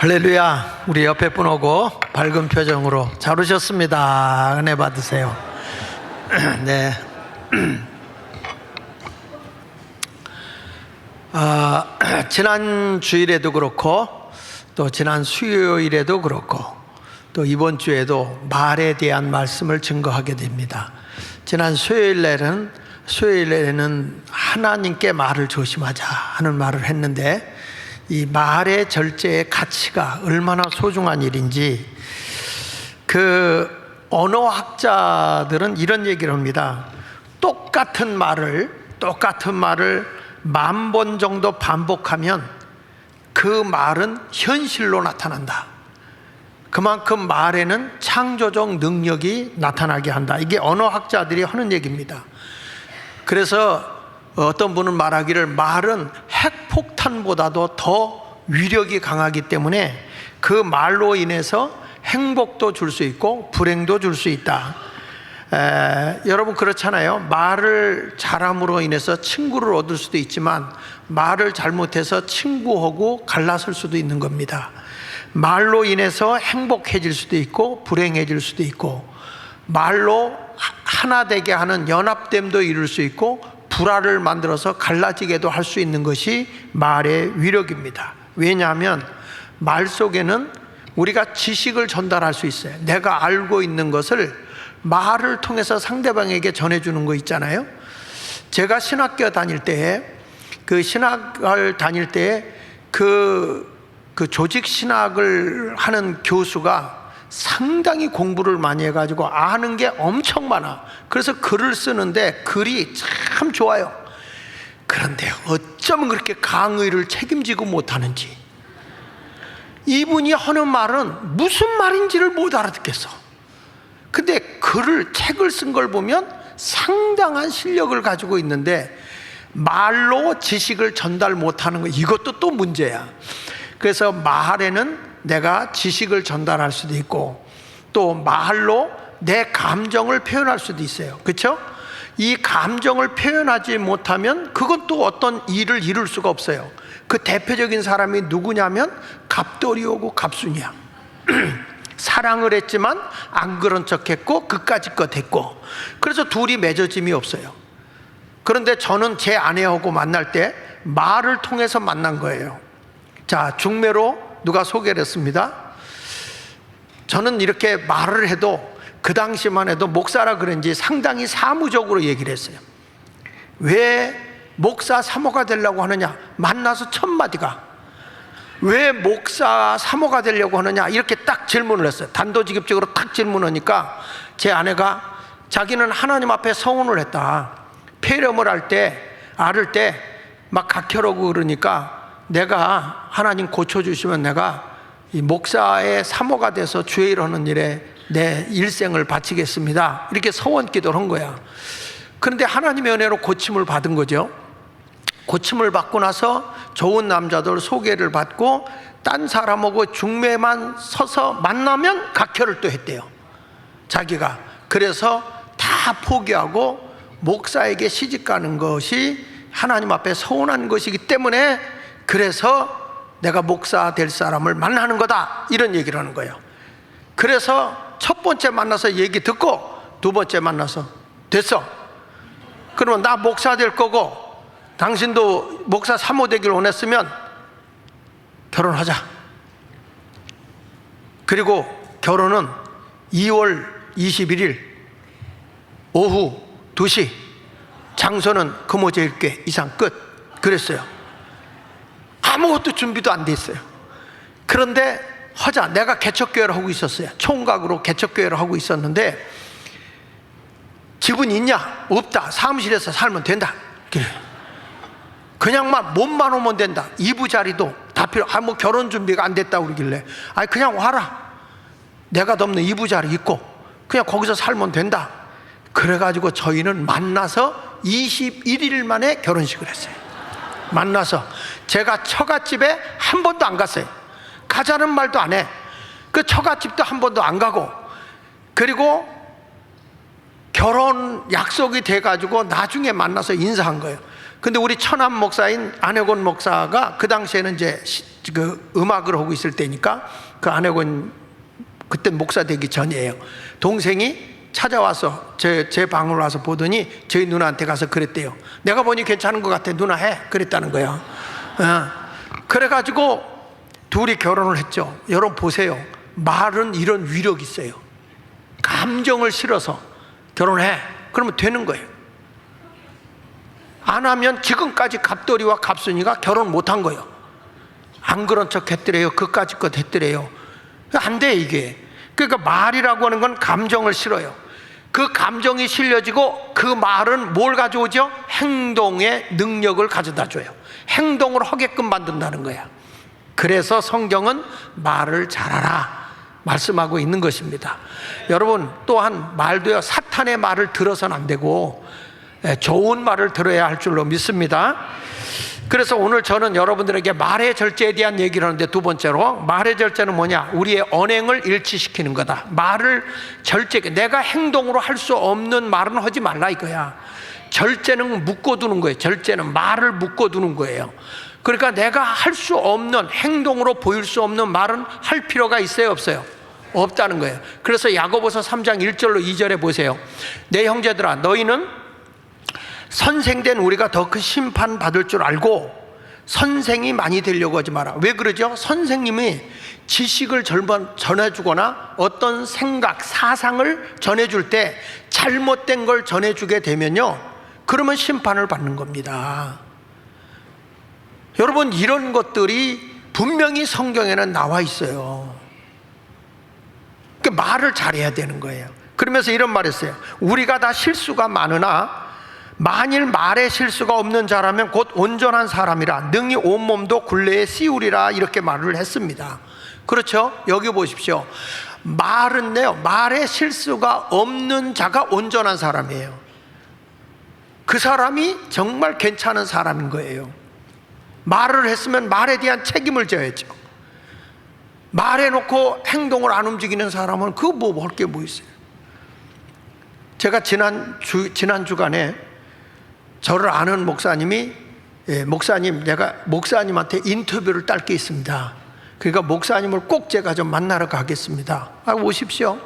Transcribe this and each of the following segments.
할렐루야. 우리 옆에 분 오고 밝은 표정으로 잘 오셨습니다. 은혜 받으세요. 네. 지난 주일에도 그렇고 또 지난 수요일에도 그렇고 또 이번 주에도 말에 대한 말씀을 증거하게 됩니다. 지난 수요일에는 하나님께 말을 조심하자 하는 말을 했는데, 이 말의 절제의 가치가 얼마나 소중한 일인지 언어학자들은 이런 얘기를 합니다. 똑같은 말을 10,000번 정도 반복하면 그 말은 현실로 나타난다. 그만큼 말에는 창조적 능력이 나타나게 한다. 이게 언어학자들이 하는 얘기입니다. 그래서 어떤 분은 말하기를, 말은 핵폭탄보다도 더 위력이 강하기 때문에 그 말로 인해서 행복도 줄 수 있고 불행도 줄 수 있다. 여러분 그렇잖아요. 말을 잘함으로 인해서 친구를 얻을 수도 있지만 말을 잘못해서 친구하고 갈라설 수도 있는 겁니다. 말로 인해서 행복해질 수도 있고 불행해질 수도 있고, 말로 하나 되게 하는 연합됨도 이룰 수 있고 불화를 만들어서 갈라지게도 할 수 있는 것이 말의 위력입니다. 왜냐하면 말 속에는 우리가 지식을 전달할 수 있어요. 내가 알고 있는 것을 말을 통해서 상대방에게 전해주는 거 있잖아요. 제가 신학교 다닐 때, 신학을 다닐 때 조직 신학을 하는 교수가 상당히 공부를 많이 해가지고 아는 게 엄청 많아. 그래서 글을 쓰는데 글이 참 좋아요. 그런데 어쩌면 그렇게 강의를 책임지고 못하는지, 이분이 하는 말은 무슨 말인지를 못 알아듣겠어. 근데 책을 쓴 걸 보면 상당한 실력을 가지고 있는데 말로 지식을 전달 못하는 거, 이것도 또 문제야. 그래서 말에는 내가 지식을 전달할 수도 있고 또 말로 내 감정을 표현할 수도 있어요. 그렇죠? 이 감정을 표현하지 못하면 그건 또 어떤 일을 이룰 수가 없어요. 그 대표적인 사람이 누구냐면 갑돌이오고 갑순이야. 사랑을 했지만 안 그런 척했고 그까짓 것 했고, 그래서 둘이 맺어짐이 없어요. 그런데 저는 제 아내하고 만날 때 말을 통해서 만난 거예요. 자, 중매로 누가 소개를 했습니다. 저는 이렇게 말을 해도 그 당시만 해도 목사라 그런지 상당히 사무적으로 얘기를 했어요. 왜 목사 사모가 되려고 하느냐? 만나서 첫 마디가 왜 목사 사모가 되려고 하느냐? 이렇게 딱 질문을 했어요. 단도직입적으로 딱 질문하니까 제 아내가 자기는 하나님 앞에 서원을 했다. 폐렴을 앓을 때 막 각혈하고 그러니까 내가 하나님 고쳐주시면 내가 이 목사의 사모가 돼서 주의 일 하는 일에 내 일생을 바치겠습니다. 이렇게 서원 기도를 한 거야. 그런데 하나님의 은혜로 고침을 받은 거죠. 고침을 받고 나서 좋은 남자들 소개를 받고 딴 사람하고 중매만 서서 만나면 각혈을 또 했대요, 자기가. 그래서 다 포기하고 목사에게 시집가는 것이 하나님 앞에 서운한 것이기 때문에, 그래서 내가 목사 될 사람을 만나는 거다, 이런 얘기를 하는 거예요. 그래서 첫 번째 만나서 얘기 듣고 두 번째 만나서 됐어, 그러면 나 목사 될 거고 당신도 목사 사모 되기를 원했으면 결혼하자. 그리고 결혼은 2월 21일 오후 2시, 장소는 금호제일교회 이상 끝. 그랬어요. 아무것도 준비도 안 돼 있어요. 그런데 하자. 내가 개척교회를 하고 있었어요. 총각으로 개척교회를 하고 있었는데, 집은 있냐? 없다. 사무실에서 살면 된다. 그냥만 몸만 오면 된다. 이부자리도 다 뭐 결혼 준비가 안 됐다 그러길래, 그냥 와라. 내가 덮는 이부자리 있고 그냥 거기서 살면 된다. 그래가지고 저희는 만나서 21일 만에 결혼식을 했어요. 만나서 제가 처갓집에 한 번도 안 갔어요. 가자는 말도 안 해. 그 처갓집도 한 번도 안 가고, 그리고 결혼 약속이 돼가지고 나중에 만나서 인사한 거예요. 근데 우리 천안 목사인 안혜곤 목사가 그 당시에는 이제 그 음악을 하고 있을 때니까, 그 안혜곤 그때 목사 되기 전이에요. 동생이 찾아와서 제 방으로 와서 보더니 저희 누나한테 가서 그랬대요. 내가 보니 괜찮은 것 같아, 누나 해, 그랬다는 거야. 그래가지고 둘이 결혼을 했죠. 여러분 보세요, 말은 이런 위력이 있어요. 감정을 실어서 결혼해, 그러면 되는 거예요. 안 하면 지금까지 갑돌이와 갑순이가 결혼 못한 거예요. 안 그런 척 했더래요, 그까짓 것 했더래요. 안 돼 이게. 그러니까 말이라고 하는 건 감정을 실어요. 그 감정이 실려지고 그 말은 뭘 가져오죠? 행동의 능력을 가져다 줘요. 행동을 하게끔 만든다는 거야. 그래서 성경은 말을 잘하라 말씀하고 있는 것입니다. 여러분, 또한 말도요, 사탄의 말을 들어서는 안 되고 좋은 말을 들어야 할 줄로 믿습니다. 그래서 오늘 저는 여러분들에게 말의 절제에 대한 얘기를 하는데, 두 번째로 말의 절제는 뭐냐? 우리의 언행을 일치시키는 거다. 말을 절제, 내가 행동으로 할 수 없는 말은 하지 말라 이거야. 절제는 묶어두는 거예요. 절제는 말을 묶어두는 거예요. 그러니까 내가 할 수 없는, 행동으로 보일 수 없는 말은 할 필요가 있어요, 없어요? 없다는 거예요. 그래서 야고보서 3장 1절로 2절에 보세요. 내 형제들아, 너희는 선생된 우리가 더 큰 심판 받을 줄 알고 선생이 많이 되려고 하지 마라. 왜 그러죠? 선생님이 지식을 전해주거나 어떤 생각, 사상을 전해줄 때 잘못된 걸 전해주게 되면요, 그러면 심판을 받는 겁니다. 여러분, 이런 것들이 분명히 성경에는 나와 있어요. 그러니까 말을 잘해야 되는 거예요. 그러면서 이런 말 했어요. 우리가 다 실수가 많으나 만일 말에 실수가 없는 자라면 곧 온전한 사람이라 능히 온몸도 굴레에 씌우리라, 이렇게 말을 했습니다. 그렇죠? 여기 보십시오. 말은요, 말에 실수가 없는 자가 온전한 사람이에요. 그 사람이 정말 괜찮은 사람인 거예요. 말을 했으면 말에 대한 책임을 져야죠. 말해놓고 행동을 안 움직이는 사람은 그거 뭐 할 게 뭐 있어요. 제가 지난 주간에 저를 아는 목사님이, 목사님, 내가 목사님한테 인터뷰를 딸 게 있습니다. 그러니까 목사님을 꼭 제가 좀 만나러 가겠습니다. 오십시오.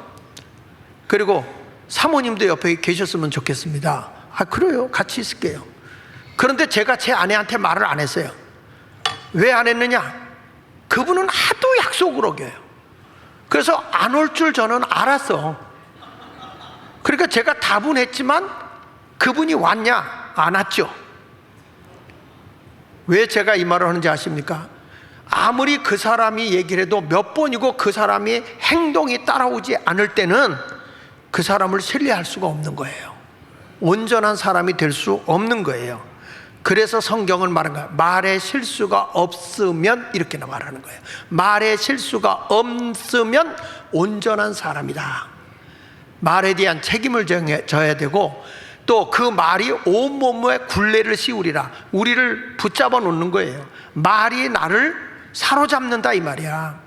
그리고 사모님도 옆에 계셨으면 좋겠습니다. 그래요, 같이 있을게요. 그런데 제가 제 아내한테 말을 안 했어요. 왜 안 했느냐? 그분은 하도 약속을 어겨요. 그래서 안 올 줄 저는 알았어. 그러니까 제가 답은 했지만 그분이 왔냐? 안 왔죠. 왜 제가 이 말을 하는지 아십니까? 아무리 그 사람이 얘기를 해도 몇 번이고 그 사람이 행동이 따라오지 않을 때는 그 사람을 신뢰할 수가 없는 거예요. 온전한 사람이 될 수 없는 거예요. 그래서 성경은 말한 거예요. 말에 실수가 없으면, 이렇게 말하는 거예요. 말에 실수가 없으면 온전한 사람이다. 말에 대한 책임을 져야 되고, 또 그 말이 온몸에 굴레를 씌우리라, 우리를 붙잡아 놓는 거예요. 말이 나를 사로잡는다 이 말이야.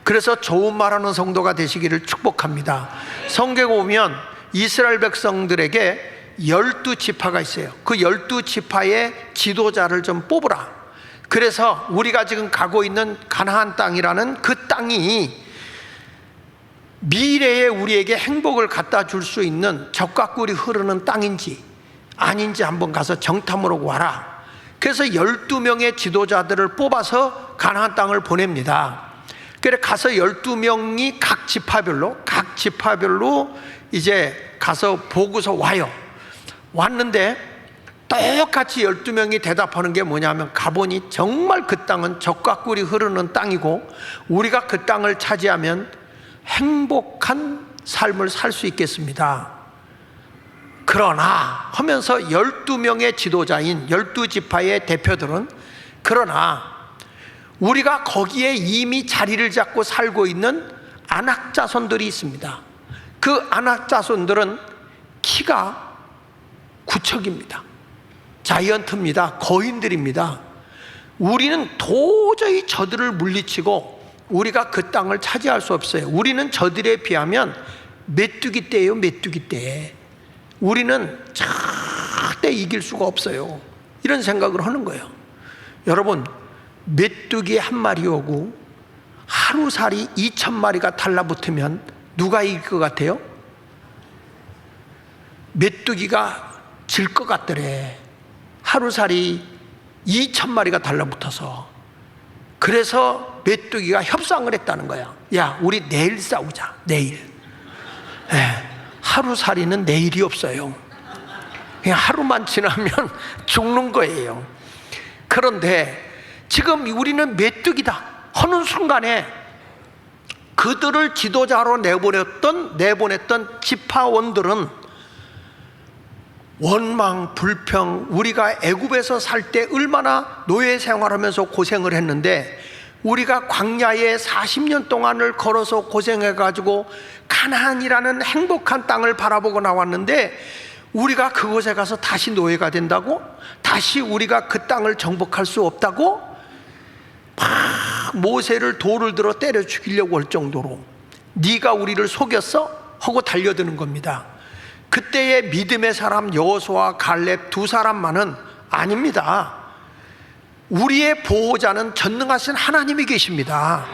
그래서 좋은 말하는 성도가 되시기를 축복합니다. 성경에 보면 이스라엘 백성들에게 12지파가 있어요. 그 12지파의 지도자를 좀 뽑으라. 그래서 우리가 지금 가고 있는 가나안 땅이라는 그 땅이 미래에 우리에게 행복을 갖다 줄 수 있는 젖과 꿀이 흐르는 땅인지 아닌지 한번 가서 정탐으로 와라. 그래서 12명의 지도자들을 뽑아서 가나안 땅을 보냅니다. 그래 가서 12명이 각 지파별로 이제 가서 보고서 와요. 왔는데 똑같이 12명이 대답하는 게 뭐냐면, 가보니 정말 그 땅은 젖과 꿀이 흐르는 땅이고 우리가 그 땅을 차지하면 행복한 삶을 살 수 있겠습니다. 그러나 하면서 12명의 지도자인 12지파의 대표들은, 그러나 우리가 거기에 이미 자리를 잡고 살고 있는 안악자손들이 있습니다. 그 안악자손들은 키가 구척입니다. 자이언트입니다. 거인들입니다. 우리는 도저히 저들을 물리치고 우리가 그 땅을 차지할 수 없어요. 우리는 저들에 비하면 메뚜기 떼예요, 메뚜기 떼. 우리는 절대 이길 수가 없어요. 이런 생각을 하는 거예요. 여러분, 메뚜기 한 마리 오고 하루살이 2,000마리가 달라붙으면 누가 이길 것 같아요? 메뚜기가 질 것 같더래. 하루살이 2,000마리가 달라붙어서. 그래서 메뚜기가 협상을 했다는 거야. 야, 우리 내일 싸우자. 내일. 하루살이는 내일이 없어요. 그냥 하루만 지나면 죽는 거예요. 그런데 지금 우리는 메뚜기다 하는 순간에 그들을 지도자로 내보냈던 지파원들은 원망, 불평, 우리가 애굽에서 살 때 얼마나 노예 생활하면서 고생을 했는데 우리가 광야에 40년 동안을 걸어서 고생해가지고 가나안이라는 행복한 땅을 바라보고 나왔는데 우리가 그곳에 가서 다시 노예가 된다고? 다시 우리가 그 땅을 정복할 수 없다고? 막 모세를 돌을 들어 때려 죽이려고 할 정도로 네가 우리를 속였어? 하고 달려드는 겁니다. 그때의 믿음의 사람 여호수아, 갈렙 두 사람만은 아닙니다. 우리의 보호자는 전능하신 하나님이 계십니다.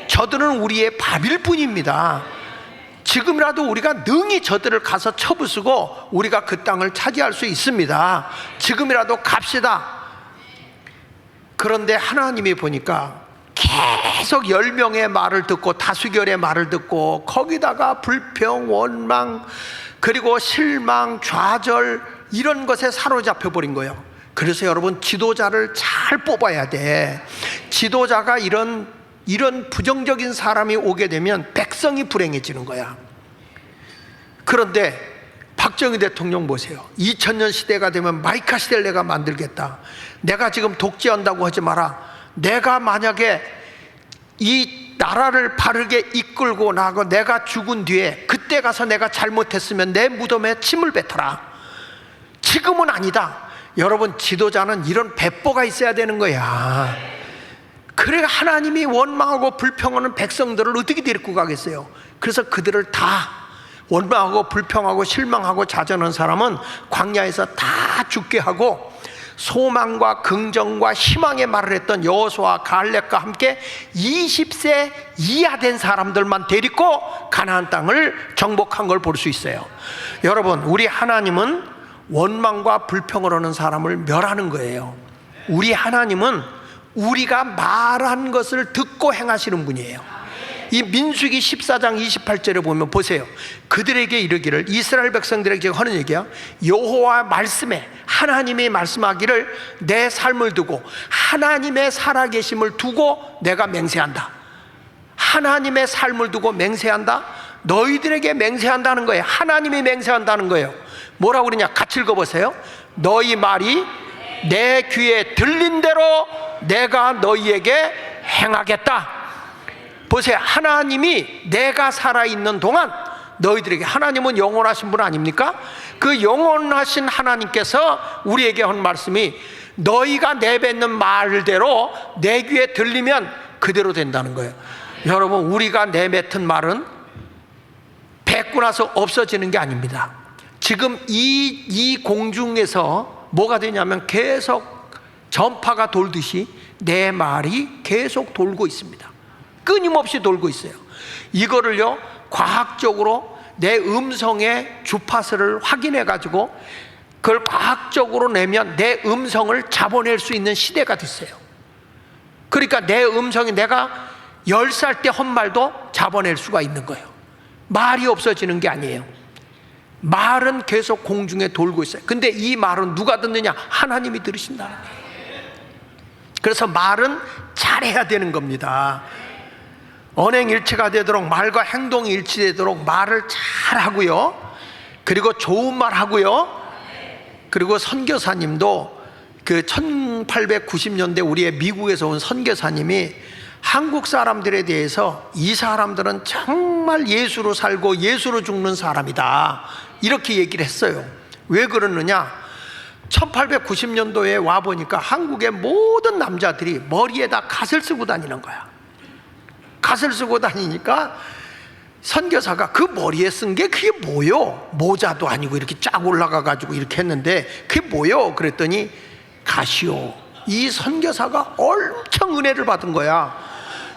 저들은 우리의 밥일 뿐입니다. 지금이라도 우리가 능히 저들을 가서 쳐부수고 우리가 그 땅을 차지할 수 있습니다. 지금이라도 갑시다. 그런데 하나님이 보니까 계속 10명의 말을 듣고 다수결의 말을 듣고 거기다가 불평, 원망, 그리고 실망, 좌절 이런 것에 사로잡혀 버린 거예요. 그래서 여러분, 지도자를 잘 뽑아야 돼. 지도자가 이런 부정적인 사람이 오게 되면 백성이 불행해지는 거야. 그런데 박정희 대통령 보세요. 2000년 시대가 되면 마이카 시대를 내가 만들겠다. 내가 지금 독재한다고 하지 마라. 내가 만약에 이 나라를 바르게 이끌고 나고 내가 죽은 뒤에 그때 가서 내가 잘못했으면 내 무덤에 침을 뱉어라. 지금은 아니다. 여러분, 지도자는 이런 배포가 있어야 되는 거야. 그래 하나님이 원망하고 불평하는 백성들을 어떻게 데리고 가겠어요? 그래서 그들을 다 원망하고 불평하고 실망하고 자전한 사람은 광야에서 다 죽게 하고 소망과 긍정과 희망의 말을 했던 여호수아, 갈렙과 함께 20세 이하 된 사람들만 데리고 가나안 땅을 정복한 걸 볼 수 있어요. 여러분, 우리 하나님은 원망과 불평을 하는 사람을 멸하는 거예요. 우리 하나님은 우리가 말한 것을 듣고 행하시는 분이에요. 이 민수기 14장 28절에 보면 보세요. 그들에게 이르기를, 이스라엘 백성들에게 하는 얘기야. 여호와 말씀에, 하나님이 말씀하기를 내 삶을 두고 하나님의 살아계심을 두고 내가 맹세한다. 하나님의 삶을 두고 맹세한다. 너희들에게 맹세한다는 거예요. 하나님이 맹세한다는 거예요. 뭐라고 그러냐? 같이 읽어보세요. 너희 말이 내 귀에 들린 대로 내가 너희에게 행하겠다. 보세요. 하나님이 내가 살아있는 동안 너희들에게, 하나님은 영원하신 분 아닙니까? 그 영원하신 하나님께서 우리에게 한 말씀이 너희가 내뱉는 말대로 내 귀에 들리면 그대로 된다는 거예요. 여러분, 우리가 내뱉은 말은 뱉고 나서 없어지는 게 아닙니다. 지금 이 공중에서 뭐가 되냐면 계속 전파가 돌듯이 내 말이 계속 돌고 있습니다. 끊임없이 돌고 있어요. 이거를요, 과학적으로 내 음성의 주파수를 확인해 가지고 그걸 과학적으로 내면 내 음성을 잡아낼 수 있는 시대가 됐어요. 그러니까 내 음성이 내가 10살 때 한 말도 잡아낼 수가 있는 거예요. 말이 없어지는 게 아니에요. 말은 계속 공중에 돌고 있어요. 근데 이 말은 누가 듣느냐? 하나님이 들으신다는 거예요. 그래서 말은 잘해야 되는 겁니다. 언행일치가 되도록, 말과 행동이 일치되도록 말을 잘 하고요. 그리고 좋은 말 하고요. 그리고 선교사님도 그 1890년대 우리의 미국에서 온 선교사님이 한국 사람들에 대해서 이 사람들은 정말 예수로 살고 예수로 죽는 사람이다, 이렇게 얘기를 했어요. 왜 그러느냐? 1890년도에 와보니까 한국의 모든 남자들이 머리에다 갓을 쓰고 다니는 거야. 갓을 쓰고 다니니까 선교사가 그 머리에 쓴 게 그게 뭐요? 모자도 아니고 이렇게 쫙 올라가 가지고 이렇게 했는데 그게 뭐요? 그랬더니 가시오. 이 선교사가 엄청 은혜를 받은 거야.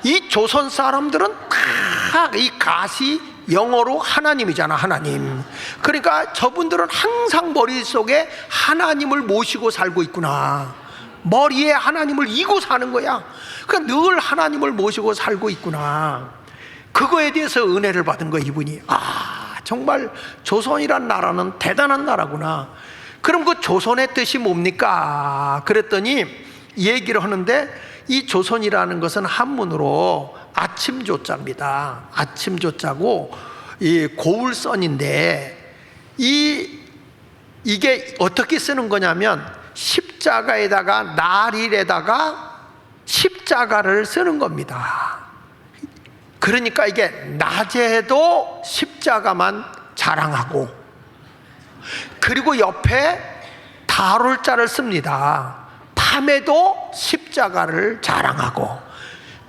이 조선 사람들은 다 이 가시 영어로 하나님이잖아, 하나님. 그러니까 저분들은 항상 머릿속에 하나님을 모시고 살고 있구나. 머리에 하나님을 이고 사는 거야. 그러니까 늘 하나님을 모시고 살고 있구나. 그거에 대해서 은혜를 받은 거야, 이분이. 정말 조선이란 나라는 대단한 나라구나. 그럼 그 조선의 뜻이 뭡니까? 그랬더니 얘기를 하는데, 이 조선이라는 것은 한문으로 아침조자입니다. 아침조자고 이 고울선인데, 이게 어떻게 쓰는 거냐면 십자가에다가 날일에다가 십자가를 쓰는 겁니다. 그러니까 이게 낮에도 십자가만 자랑하고, 그리고 옆에 다룰자를 씁니다. 밤에도 십자가를 자랑하고.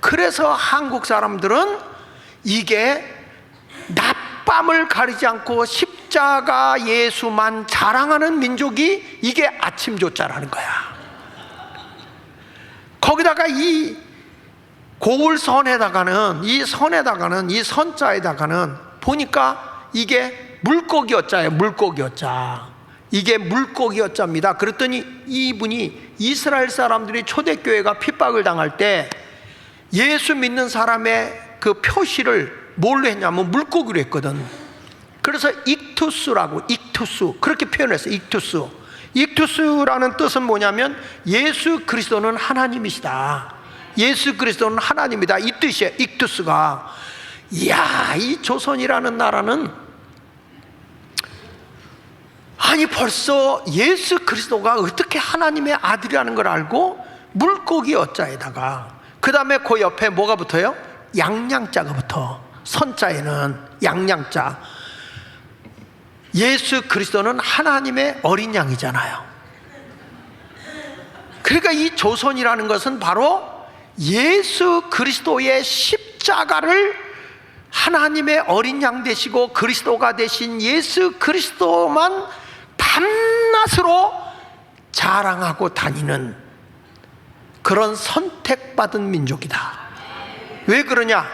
그래서 한국 사람들은 이게 낮밤을 가리지 않고 십자가 예수만 자랑하는 민족이 이게 아침조자라는 거야. 거기다가 이 고울선에다가는, 이 선에다가는, 이 선자에다가는 보니까 이게 물고기여자예요. 물고기여자. 이게 물고기여자입니다. 그랬더니 이분이 이스라엘 사람들이 초대교회가 핍박을 당할 때 예수 믿는 사람의 그 표시를 뭘로 했냐면 물고기로 했거든. 그래서 익투스라고, 익투스, 그렇게 표현했어요. 익투스. 익투스라는 뜻은 뭐냐면 예수 그리스도는 하나님이시다. 예수 그리스도는 하나님이다, 이 뜻이에요. 익투스가. 이야, 이 조선이라는 나라는, 아니 벌써 예수 그리스도가 어떻게 하나님의 아들이라는 걸 알고 물고기 어자에다가, 그 다음에 그 옆에 뭐가 붙어요? 양양자가 붙어. 선자에는 양양자. 예수 그리스도는 하나님의 어린 양이잖아요. 그러니까 이 조선이라는 것은 바로 예수 그리스도의 십자가를, 하나님의 어린 양 되시고 그리스도가 되신 예수 그리스도만 밤낮으로 자랑하고 다니는 그런 선택받은 민족이다. 왜 그러냐?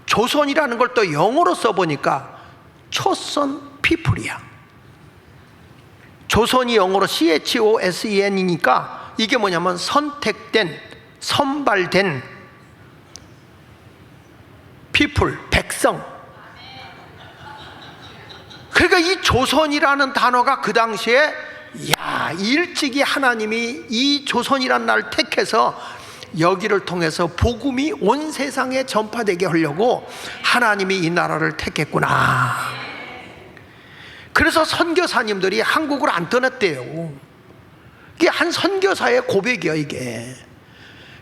조선이라는 걸 또 영어로 써보니까 초선 피플이야. 조선이 영어로 CHOSEN이니까 이게 뭐냐면 선택된, 선발된 people, 백성. 그러니까 이 조선이라는 단어가 그 당시에, 야, 일찍이 하나님이 이 조선이라는 나라를 택해서 여기를 통해서 복음이 온 세상에 전파되게 하려고 하나님이 이 나라를 택했구나. 그래서 선교사님들이 한국을 안 떠났대요. 이게 한 선교사의 고백이야, 이게.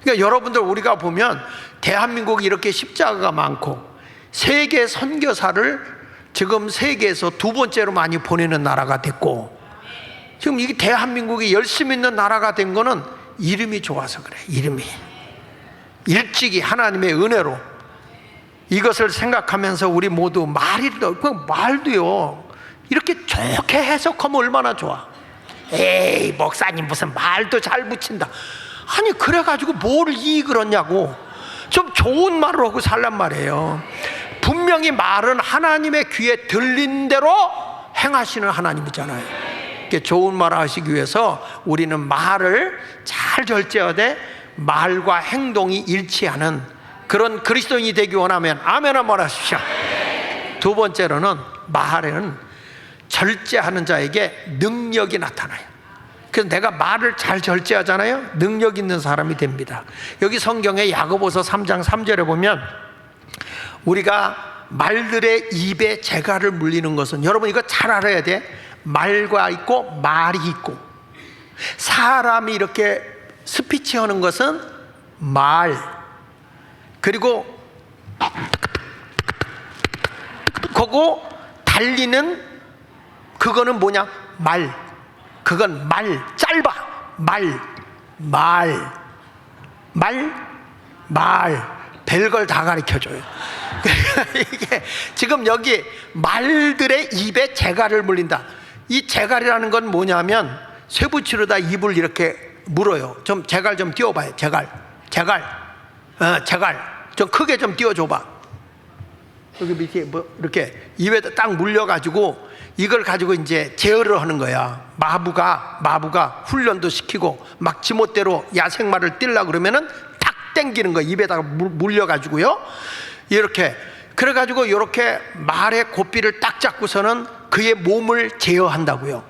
그러니까 여러분들, 우리가 보면 대한민국이 이렇게 십자가가 많고 세계 선교사를 지금 세계에서 두 번째로 많이 보내는 나라가 됐고, 지금 이게 대한민국이 열심히 있는 나라가 된 거는 이름이 좋아서 그래. 이름이 일찍이 하나님의 은혜로. 이것을 생각하면서 우리 모두 말도요, 이렇게 좋게 해석하면 얼마나 좋아. 에이, 목사님 무슨 말도 잘 붙인다. 아니, 그래가지고 뭘 이익을 얻냐고. 좀 좋은 말을 하고 살란 말이에요. 분명히 말은 하나님의 귀에 들린 대로 행하시는 하나님이잖아요. 이렇게 좋은 말을 하시기 위해서 우리는 말을 잘 절제해야 돼. 말과 행동이 일치하는 그런 그리스도인이 되기 원하면 아멘 한번 하십시오. 두 번째로는 말은 절제하는 자에게 능력이 나타나요. 그래서 내가 말을 잘 절제하잖아요. 능력 있는 사람이 됩니다. 여기 성경에 야고보서 3장 3절에 보면, 우리가 말들의 입에 재갈을 물리는 것은, 여러분 이거 잘 알아야 돼. 말과 있고 말이 있고, 사람이 이렇게 스피치 하는 것은 말, 그리고 그거 달리는 그거는 뭐냐? 말. 그건 말, 짧아. 말. 별걸 다 가르쳐줘요. 이게 지금 여기 말들의 입에 재갈을 물린다. 이 재갈이라는 건 뭐냐면 쇠붙이로다 입을 이렇게 물어요. 좀 제갈 좀 띄워봐요. 제갈 좀 크게 좀 띄워줘봐. 여기 밑에 뭐 이렇게 입에다 딱 물려가지고 이걸 가지고 이제 제어를 하는 거야. 마부가 훈련도 시키고 막 지멋대로 야생마를 뛸라 그러면은 탁 당기는 거야. 입에다가 물려가지고요. 이렇게 그래가지고 이렇게 말의 고삐를 딱 잡고서는 그의 몸을 제어한다고요.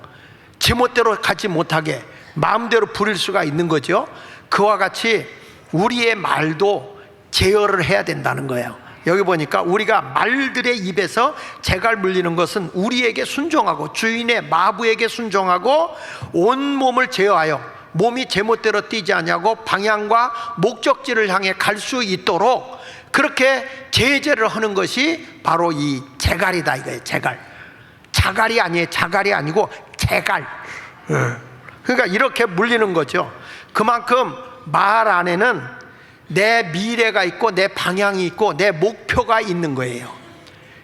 지멋대로 가지 못하게 마음대로 부릴 수가 있는 거죠. 그와 같이 우리의 말도 제어를 해야 된다는 거예요. 여기 보니까 우리가 말들의 입에서 재갈 물리는 것은 우리에게 순종하고 주인의 마부에게 순종하고 온 몸을 제어하여 몸이 제멋대로 뛰지 않냐고 방향과 목적지를 향해 갈 수 있도록 그렇게 제재를 하는 것이 바로 이 재갈이다 이거예요. 재갈. 자갈이 아니에요. 자갈이 아니고 재갈. 그러니까 이렇게 물리는 거죠. 그만큼 말 안에는 내 미래가 있고 내 방향이 있고 내 목표가 있는 거예요.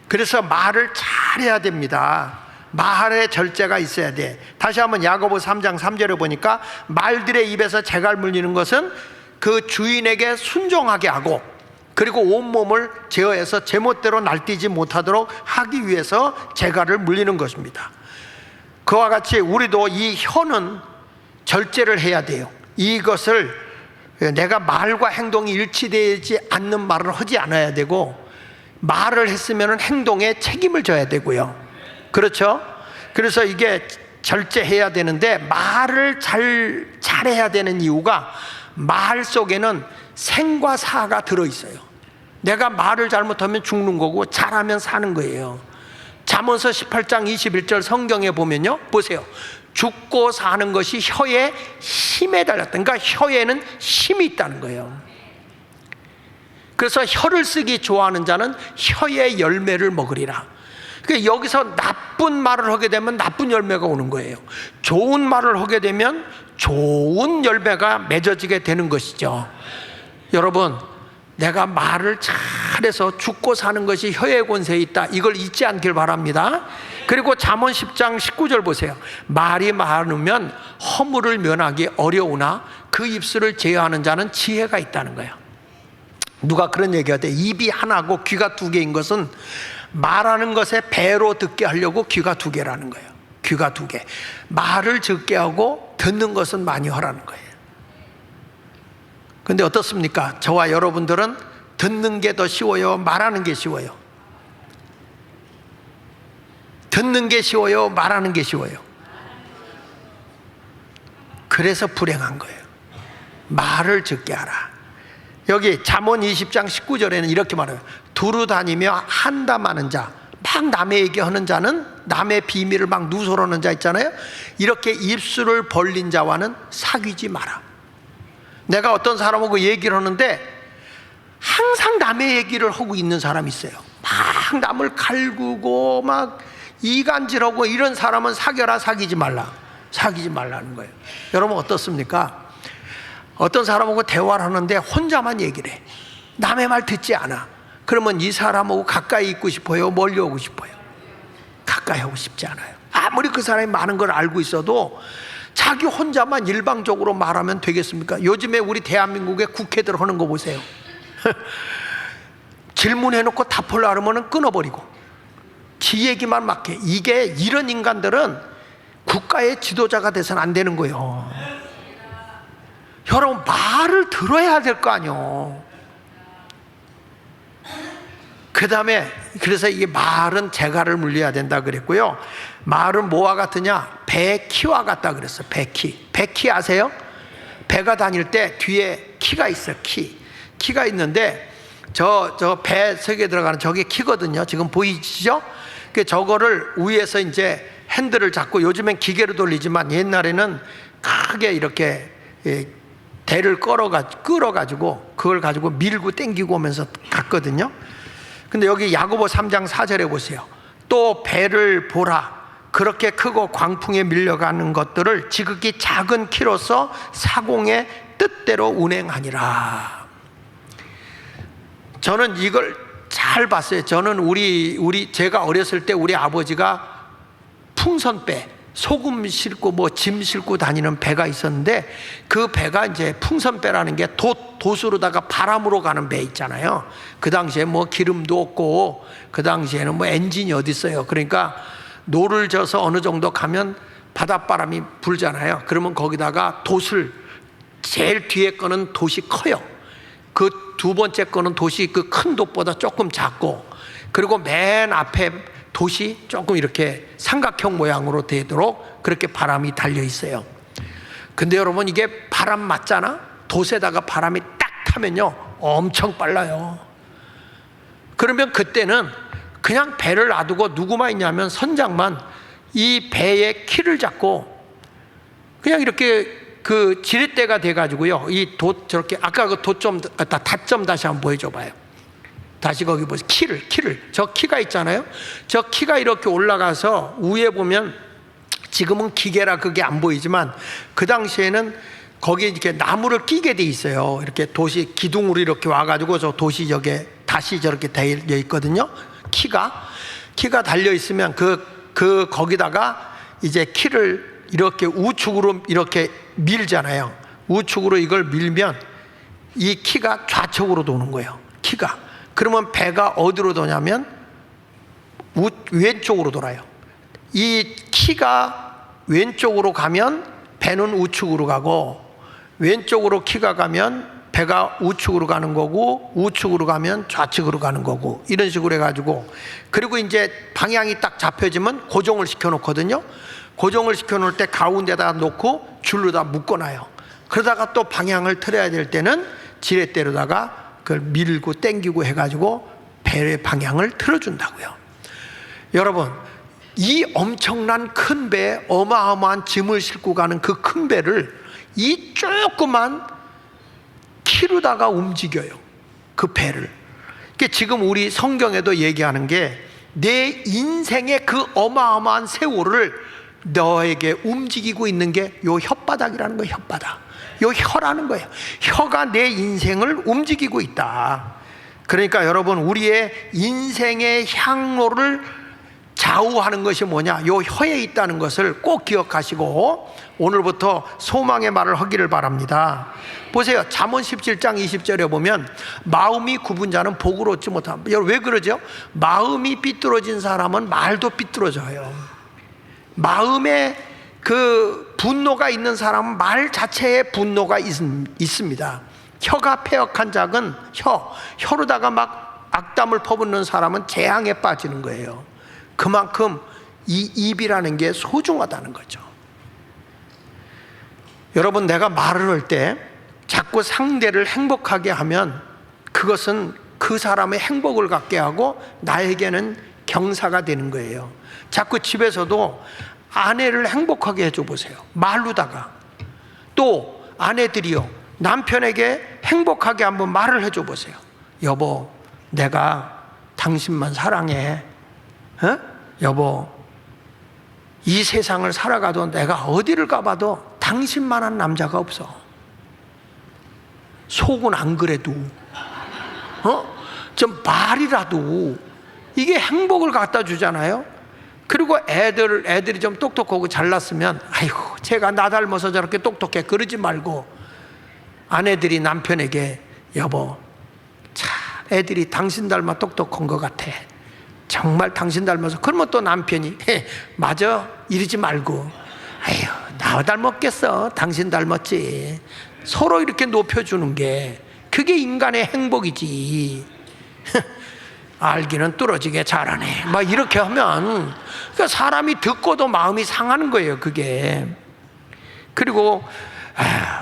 그래서 말을 잘해야 됩니다. 말에 절제가 있어야 돼. 다시 한번 야고보 3장 3절에 보니까 말들의 입에서 재갈 물리는 것은 그 주인에게 순종하게 하고 그리고 온몸을 제어해서 제멋대로 날뛰지 못하도록 하기 위해서 재갈을 물리는 것입니다. 그와 같이 우리도 이 혀는 절제를 해야 돼요. 이것을 내가 말과 행동이 일치되지 않는 말을 하지 않아야 되고 말을 했으면 행동에 책임을 져야 되고요. 그렇죠? 그래서 이게 절제해야 되는데 말을 잘해야 되는 이유가 말 속에는 생과 사가 들어있어요. 내가 말을 잘못하면 죽는 거고 잘하면 사는 거예요. 잠언서 18장 21절 성경에 보면요, 보세요. 죽고 사는 것이 혀의 힘에 달렸다. 그러니까 혀에는 힘이 있다는 거예요. 그래서 혀를 쓰기 좋아하는 자는 혀의 열매를 먹으리라. 그러니까 여기서 나쁜 말을 하게 되면 나쁜 열매가 오는 거예요. 좋은 말을 하게 되면 좋은 열매가 맺어지게 되는 것이죠. 여러분, 내가 말을 잘해서 죽고 사는 것이 혀의 권세에 있다. 이걸 잊지 않길 바랍니다. 그리고 잠언 10장 19절 보세요. 말이 많으면 허물을 면하기 어려우나 그 입술을 제어하는 자는 지혜가 있다는 거예요. 누가 그런 얘기가 돼. 입이 하나고 귀가 두 개인 것은 말하는 것에 배로 듣게 하려고 귀가 두 개라는 거예요. 귀가 두 개. 말을 적게 하고 듣는 것은 많이 하라는 거예요. 근데 어떻습니까? 저와 여러분들은 듣는 게 더 쉬워요? 말하는 게 쉬워요? 듣는 게 쉬워요? 말하는 게 쉬워요? 그래서 불행한 거예요. 말을 적게 하라. 여기 잠언 20장 19절에는 이렇게 말해요. 두루 다니며 한담하는 자, 막 남의 얘기하는 자는 남의 비밀을 막 누설하는 자 있잖아요. 이렇게 입술을 벌린 자와는 사귀지 마라. 내가 어떤 사람하고 얘기를 하는데 항상 남의 얘기를 하고 있는 사람이 있어요. 막 남을 갈구고 막 이간질하고 이런 사람은 사귀어라. 사귀지 말라. 사귀지 말라는 거예요. 여러분 어떻습니까? 어떤 사람하고 대화를 하는데 혼자만 얘기를 해. 남의 말 듣지 않아. 그러면 이 사람하고 가까이 있고 싶어요? 멀리 오고 싶어요? 가까이 하고 싶지 않아요. 아무리 그 사람이 많은 걸 알고 있어도 자기 혼자만 일방적으로 말하면 되겠습니까? 요즘에 우리 대한민국의 국회들 하는 거 보세요. 질문해놓고 답하려고 하면 끊어버리고 지 얘기만 막 해. 이런 인간들은 국가의 지도자가 돼서는 안 되는 거예요. 여러분 말을 들어야 될 거 아니에요. 그 다음에 그래서 이게 말은 재갈을 물려야 된다 그랬고요. 말은 뭐와 같으냐? 배 키와 같다 그랬어요. 배 키. 배 키 아세요? 배가 다닐 때 뒤에 키가 있어요. 키가 있는데 저 배 속에 들어가는 저게 키거든요. 지금 보이시죠? 그 저거를 위에서 이제 핸들을 잡고 요즘엔 기계로 돌리지만 옛날에는 크게 이렇게 대를 끌어가지고 그걸 가지고 밀고 당기고 오면서 갔거든요. 근데 여기 야고보 3장 4절에 보세요. 또 배를 보라. 그렇게 크고 광풍에 밀려가는 것들을 지극히 작은 키로서 사공의 뜻대로 운행하니라. 저는 이걸 잘 봤어요. 저는 제가 어렸을 때 우리 아버지가 풍선배, 소금 싣고 뭐 짐 싣고 다니는 배가 있었는데, 그 배가 이제 풍선배라는 게 돛으로다가 바람으로 가는 배 있잖아요. 그 당시에 뭐 기름도 없고 그 당시에는 뭐 엔진이 어디 있어요. 그러니까 노를 져서 어느 정도 가면 바닷바람이 불잖아요. 그러면 거기다가 돛을, 제일 뒤에 거는 돛이 커요. 그 두 번째 거는 돛이 그 큰 돛보다 조금 작고, 그리고 맨 앞에 돛이 조금 이렇게 삼각형 모양으로 되도록 그렇게 바람이 달려 있어요. 근데 여러분, 이게 바람 맞잖아? 돛에다가 바람이 딱 타면요 엄청 빨라요. 그러면 그때는 그냥 배를 놔두고 누구만 있냐면 선장만 이 배의 키를 잡고 그냥 이렇게 그 지렛대가 돼가지고요, 이 돛 저렇게, 아까 그 돛점 닷점 다시 한번 보여줘봐요. 다시 거기 보세요. 키를 저 키가 있잖아요. 저 키가 이렇게 올라가서 위에 보면, 지금은 기계라 그게 안 보이지만 그 당시에는 거기에 이렇게 나무를 끼게 돼 있어요. 이렇게 돛이 기둥으로 이렇게 와가지고 저 돛이 여기에 다시 저렇게 달려 있거든요. 키가 달려 있으면 거기다가 이제 키를 이렇게 우측으로 이렇게 밀잖아요. 우측으로 이걸 밀면 이 키가 좌측으로 도는 거예요. 키가. 그러면 배가 어디로 도냐면 왼쪽으로 돌아요. 이 키가 왼쪽으로 가면 배는 우측으로 가고, 왼쪽으로 키가 가면 배가 우측으로 가는 거고, 우측으로 가면 좌측으로 가는 거고, 이런 식으로 해가지고, 그리고 이제 방향이 딱 잡혀지면 고정을 시켜 놓거든요. 고정을 시켜 놓을 때 가운데다 놓고 줄로 다 묶어놔요. 그러다가 또 방향을 틀어야 될 때는 지렛대로다가 그걸 밀고 당기고 해가지고 배의 방향을 틀어준다고요. 여러분, 이 엄청난 큰 배에 어마어마한 짐을 싣고 가는 그 큰 배를 이 조그만 키로다가 움직여요. 그 배를. 지금 우리 성경에도 얘기하는 게, 내 인생의 그 어마어마한 세월을 너에게 움직이고 있는 게 요 혓바닥이라는 거예요. 혓바닥. 요 혀라는 거예요. 혀가 내 인생을 움직이고 있다. 그러니까 여러분, 우리의 인생의 향로를 좌우하는 것이 뭐냐? 요 혀에 있다는 것을 꼭 기억하시고 오늘부터 소망의 말을 하기를 바랍니다. 보세요. 잠언 17장 20절에 보면, 마음이 굽은 자는 복을 얻지 못한다. 여러분, 왜 그러죠? 마음이 삐뚤어진 사람은 말도 삐뚤어져요. 마음에 그 분노가 있는 사람은 말 자체에 분노가 있습니다. 혀가 패역한 자는 혀로다가 막 악담을 퍼붓는 사람은 재앙에 빠지는 거예요. 그만큼 이 입이라는 게 소중하다는 거죠. 여러분, 내가 말을 할 때 자꾸 상대를 행복하게 하면 그것은 그 사람의 행복을 갖게 하고 나에게는 경사가 되는 거예요. 자꾸 집에서도 아내를 행복하게 해줘 보세요. 말로다가. 또 아내들이요, 남편에게 행복하게 한번 말을 해줘 보세요. 여보, 내가 당신만 사랑해. 여보, 이 세상을 살아가도 내가 어디를 가봐도 당신만한 남자가 없어. 속은 안 그래도 좀 말이라도 이게 행복을 갖다 주잖아요. 그리고 애들이 좀 똑똑하고 잘났으면, 아이고, 제가 나 닮아서 저렇게 똑똑해, 그러지 말고 아내들이 남편에게, 여보, 참 애들이 당신 닮아 똑똑한 것 같아, 정말 당신 닮아서. 그러면 또 남편이, 맞아, 이러지 말고, 아휴, 나 닮았겠어, 당신 닮았지. 서로 이렇게 높여주는 게 그게 인간의 행복이지. 알기는 뚫어지게 잘하네, 막 이렇게 하면 그러니까 사람이 듣고도 마음이 상하는 거예요, 그게. 그리고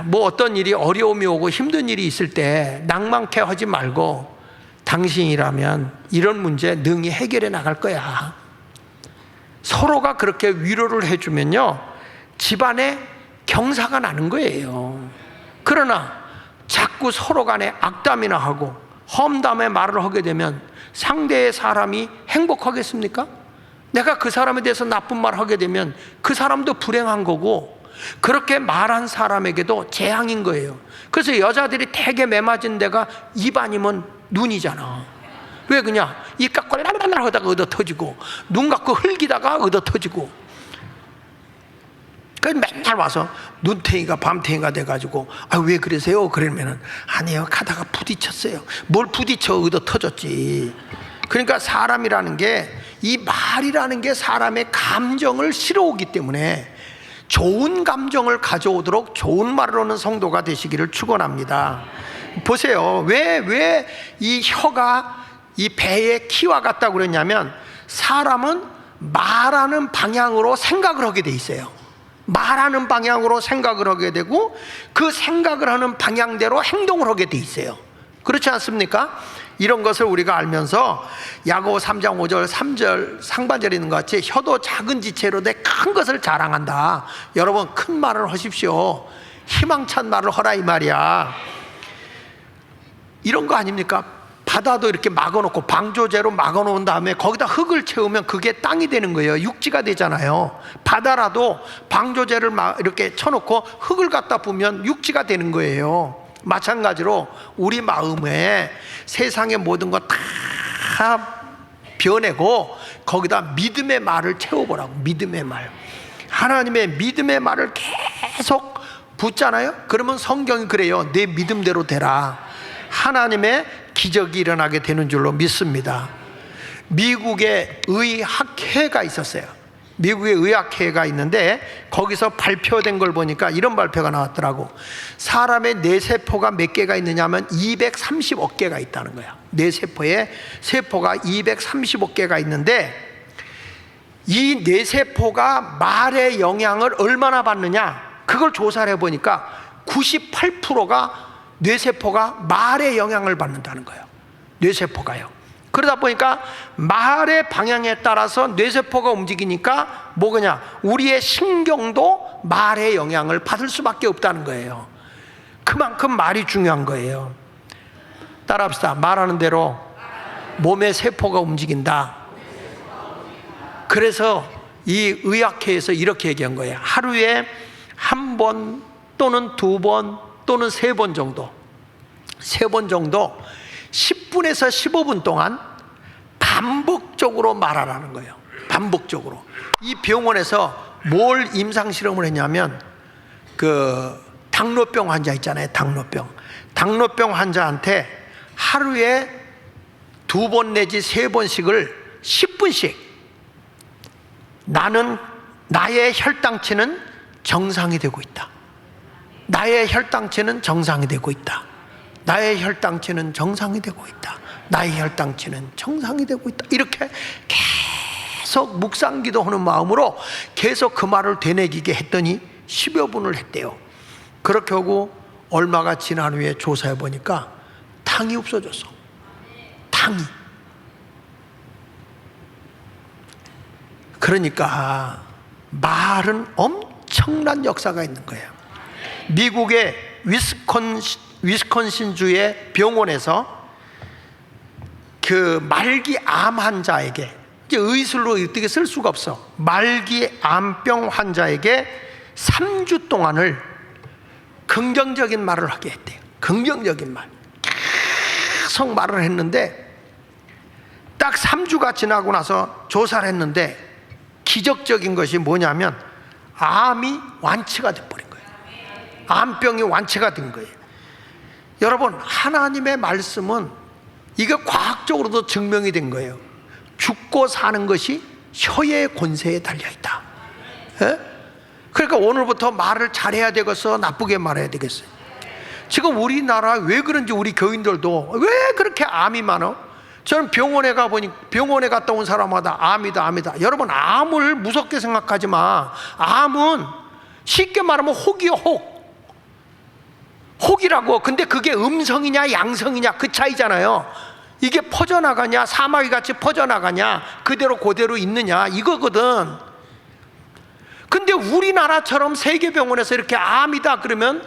뭐 어떤 일이, 어려움이 오고 힘든 일이 있을 때 낭만케 하지 말고, 당신이라면 이런 문제 능히 해결해 나갈 거야. 서로가 그렇게 위로를 해주면요, 집안에 경사가 나는 거예요. 그러나 자꾸 서로 간에 악담이나 하고 험담의 말을 하게 되면 상대의 사람이 행복하겠습니까? 내가 그 사람에 대해서 나쁜 말 하게 되면 그 사람도 불행한 거고, 그렇게 말한 사람에게도 재앙인 거예요. 그래서 여자들이 되게 매맞은 데가 입 아니면 눈이잖아. 왜 그냥 입 갖고 랄랄랄 하다가 얻어 터지고, 눈 갖고 흘기다가 얻어 터지고. 그래서 맨날 와서 눈탱이가 밤탱이가 돼가지고 아, 왜 그러세요? 그러면은 아니에요, 가다가 부딪혔어요. 뭘 부딪혀, 의도 터졌지. 그러니까 사람이라는 게, 이 말이라는 게 사람의 감정을 실어오기 때문에 좋은 감정을 가져오도록 좋은 말을 하는 성도가 되시기를 축원합니다. 보세요. 왜 이 혀가 이 배의 키와 같다고 그랬냐면, 사람은 말하는 방향으로 생각을 하게 돼 있어요. 말하는 방향으로 생각을 하게 되고, 그 생각을 하는 방향대로 행동을 하게 돼 있어요. 그렇지 않습니까? 이런 것을 우리가 알면서 야고보 3장 5절 3절 상반절에 있는 것 같이 혀도 작은 지체로 내 큰 것을 자랑한다. 여러분, 큰 말을 하십시오. 희망찬 말을 하라, 이 말이야. 이런 거 아닙니까? 바다도 이렇게 막아놓고 방조제로 막아놓은 다음에 거기다 흙을 채우면 그게 땅이 되는 거예요. 육지가 되잖아요. 바다라도 방조제를 이렇게 쳐놓고 흙을 갖다 부으면 육지가 되는 거예요. 마찬가지로 우리 마음에 세상의 모든 거 다 변해고 거기다 믿음의 말을 채워보라고. 믿음의 말, 하나님의 믿음의 말을 계속 붓잖아요. 그러면 성경이 그래요. 내 믿음대로 되라. 하나님의 기적이 일어나게 되는 줄로 믿습니다. 미국의 의학회가 있었어요. 미국의 의학회가 있는데 거기서 발표된 걸 보니까 이런 발표가 나왔더라고. 사람의 뇌세포가 몇 개가 있느냐 하면 230억 개가 있다는 거야. 뇌세포에 세포가 230억 개가 있는데, 이 뇌세포가 말의 영향을 얼마나 받느냐, 그걸 조사를 해보니까 98%가 뇌세포가 말의 영향을 받는다는 거예요. 뇌세포가요. 그러다 보니까 말의 방향에 따라서 뇌세포가 움직이니까 뭐냐, 우리의 신경도 말의 영향을 받을 수밖에 없다는 거예요. 그만큼 말이 중요한 거예요. 따라합시다. 말하는 대로 몸의 세포가 움직인다. 그래서 이 의학회에서 이렇게 얘기한 거예요. 하루에 한 번 또는 두 번 또는 세 번 정도, 10분에서 15분 동안 반복적으로 말하라는 거예요. 반복적으로. 이 병원에서 뭘 임상실험을 했냐면, 그 당뇨병 환자 있잖아요. 당뇨병 환자한테 하루에 두 번 내지 세 번씩을 10분씩, 나의 혈당치는 정상이 되고 있다. 나의 혈당치는 정상이 되고 있다. 나의 혈당치는 정상이 되고 있다. 나의 혈당치는 정상이 되고 있다. 이렇게 계속 묵상기도 하는 마음으로 계속 그 말을 되뇌기게 했더니 10여 분을 했대요. 그렇게 하고 얼마가 지난 후에 조사해 보니까 당이 없어졌어. 당이. 그러니까 말은 엄청난 역사가 있는 거예요. 미국의 위스콘신주의 병원에서 그 말기 암 환자에게, 이제 의술로 어떻게 쓸 수가 없어, 말기 암병 환자에게 3주 동안을 긍정적인 말을 하게 했대요. 긍정적인 말 계속 말을 했는데, 딱 3주가 지나고 나서 조사를 했는데 기적적인 것이 뭐냐면 암이 완치가 돼버린 거예요. 암병이 완치가 된 거예요. 여러분, 하나님의 말씀은 이게 과학적으로도 증명이 된 거예요. 죽고 사는 것이 혀의 권세에 달려있다. 예? 그러니까 오늘부터 말을 잘해야 되겠어, 나쁘게 말해야 되겠어요? 지금 우리나라 왜 그런지 우리 교인들도 왜 그렇게 암이 많아? 저는 병원에 갔다 온 사람마다 암이다. 여러분, 암을 무섭게 생각하지 마. 암은 쉽게 말하면 혹이요, 혹이라고. 근데 그게 음성이냐 양성이냐 그 차이잖아요. 이게 퍼져나가냐, 사마귀 같이 퍼져나가냐, 그대로 있느냐, 이거거든. 근데 우리나라처럼 세계병원에서 이렇게 암이다 그러면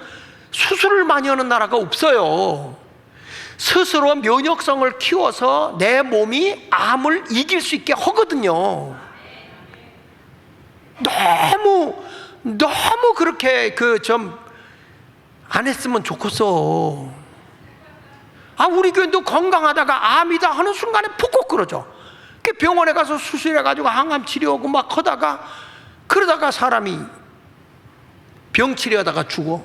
수술을 많이 하는 나라가 없어요. 스스로 면역성을 키워서 내 몸이 암을 이길 수 있게 하거든요. 너무 그렇게 안 했으면 좋겠어. 우리 교인도 건강하다가 암이다 하는 순간에 푹 그러죠. 병원에 가서 수술해가지고 항암 치료하고 막 하다가, 그러다가 사람이 병치료하다가 죽어.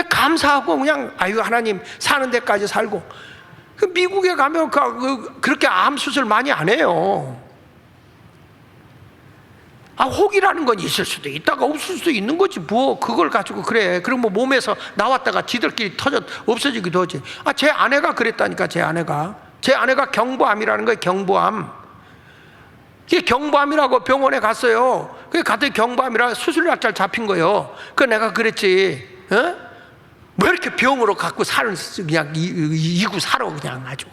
감사하고 그냥 아유 하나님 사는 데까지 살고. 미국에 가면 그렇게 암 수술 많이 안 해요. 혹이라는 건 있을 수도 있다가 없을 수도 있는 거지 뭐 그걸 가지고 그래. 그럼 뭐 몸에서 나왔다가 지들끼리 없어지기도 하지. 제 아내가 그랬다니까. 제 아내가 경부암이라는 거예요. 경부암. 이게 경부암이라고 병원에 갔어요. 갔더니 경부암이라 수술 날짜를 잡힌 거예요. 내가 그랬지, 뭐 이렇게 병으로 갖고 그냥 이구 살아 그냥 아주